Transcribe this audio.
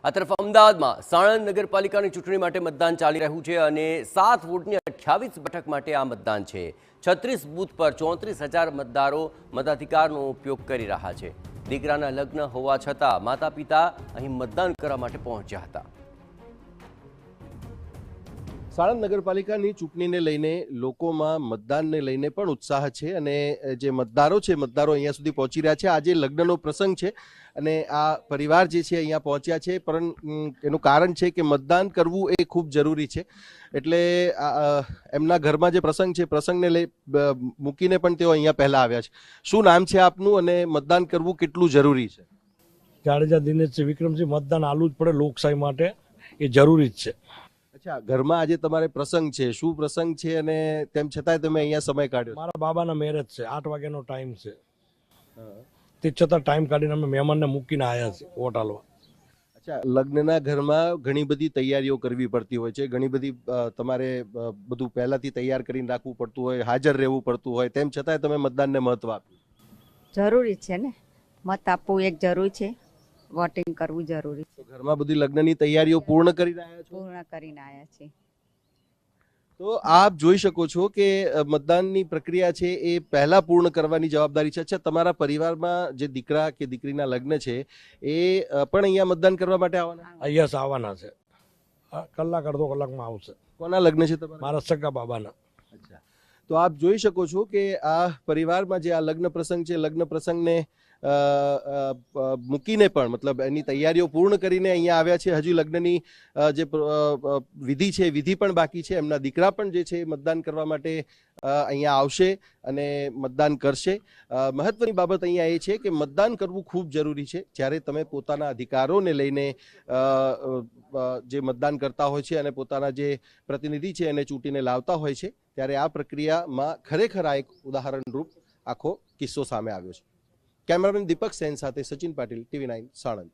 આ તરફ અમદાવાદમાં સાણંદ નગરપાલિકાની ચૂંટણી માટે મતદાન ચાલી રહ્યું છે અને 7 વોર્ડની 28 બેઠક માટે આ મતદાન છે। 36 બૂથ પર 34,000 મતદારો મતાધિકારનો ઉપયોગ કરી રહ્યા છે। દીકરાના લગ્ન હોવા છતાં માતા પિતા અહીં મતદાન કરવા માટે પહોંચ્યા હતા। સાણંદ નગરપાલિકાની ચૂંટણીને લઈને લોકોમાં મતદાનને લઈને પણ ઉત્સાહ છે અને જે મતદારો અહીંયા સુધી પહોંચી રહ્યા છે। આજે લગ્નનો પ્રસંગ છે અને આ પરિવાર જે છે અહીંયા પહોંચ્યા છે, પરંતુ એનું કારણ છે કે મતદાન કરવું એ ખૂબ જરૂરી છે। એટલે એમના ઘરમાં જે પ્રસંગ છે, પ્રસંગને લઈ મૂકીને પણ તેઓ અહીંયા પહેલા આવ્યા છે। શું નામ છે આપનું અને મતદાન કરવું કેટલું જરૂરી છે? જાડેજા દિનેશ વિક્રમસિંહ। મતદાન આલવું જ પડે લોકશાહી માટે, એ જરૂરી જ છે। અચ્છા, ઘરમાં આજે તમારે પ્રસંગ છે, શું પ્રસંગ છે અને તેમ છતાંય તમે અહીંયા સમય કાઢ્યો? મારા બાબાના મેરેજ છે, 8 વાગ્યાનો ટાઈમ છે, તે છતાં ટાઈમ કાઢીને અમે મહેમાનને મૂકીને આવ્યા છીએ વોટ આલવા। અચ્છા, લગ્નના ઘરમાં ઘણી બધી તૈયારીઓ કરવી પડતી હોય છે, ઘણી બધી તમારે બધું પહેલાથી તૈયાર કરીને રાખવું પડતું હોય, હાજર રહેવું પડતું હોય, તેમ છતાંય તમે મતદાનને મહત્વ આપ્યું? જરૂરી છે ને, મત આપવું એક જરૂરી છે, વોટિંગ કરવું જરૂરી છે। ઘરમાં બધી લગ્નની તૈયારીઓ પૂર્ણ કરીને આવ્યા છો? પૂર્ણ કરીને આવ્યા છીએ। તો આપ જોઈ શકો છો કે મતદાનની પ્રક્રિયા છે એ પહેલા પૂર્ણ કરવાની જવાબદારી છે। અચ્છા, તમારા પરિવારમાં જે દીકરા કે દીકરીના લગ્ન છે એ પણ અહીંયા મતદાન કરવા માટે આવવાના? અહીંયા આવવાના છે, કલાક અડધો કલાકમાં આવશે। કોના લગ્ન છે તમારા? મારા સગા બાબાના। અચ્છા, તો આપ જોઈ શકો છો કે આ પરિવારમાં જે આ લગ્ન પ્રસંગ છે, લગ્ન પ્રસંગને મૂકીને પણ, મતલબ એની તૈયારીઓ પૂર્ણ કરીને અહીંયા આવ્યા છે। હજુ લગ્નની જે વિધિ છે, વિધિ પણ બાકી છે। એમના દીકરા પણ જે છે મતદાન કરવા માટે અહીંયા આવશે અને મતદાન કરશે। મહત્વની બાબત અહીંયા એ છે કે મતદાન કરવું ખૂબ જરૂરી છે। જ્યારે તમે પોતાના અધિકારોને લઈને જે મતદાન કરતા હોય છે અને પોતાના જે પ્રતિનિધિ છે એને ચૂંટીને લાવતા હોય છે, ત્યારે આ પ્રક્રિયામાં ખરેખર આ એક ઉદાહરણરૂપ આખો કિસ્સો સામે આવ્યો છે। કેમેરામેન દીપક સેન સાથે સચિન પાટીલ, TV9 સાણંદ।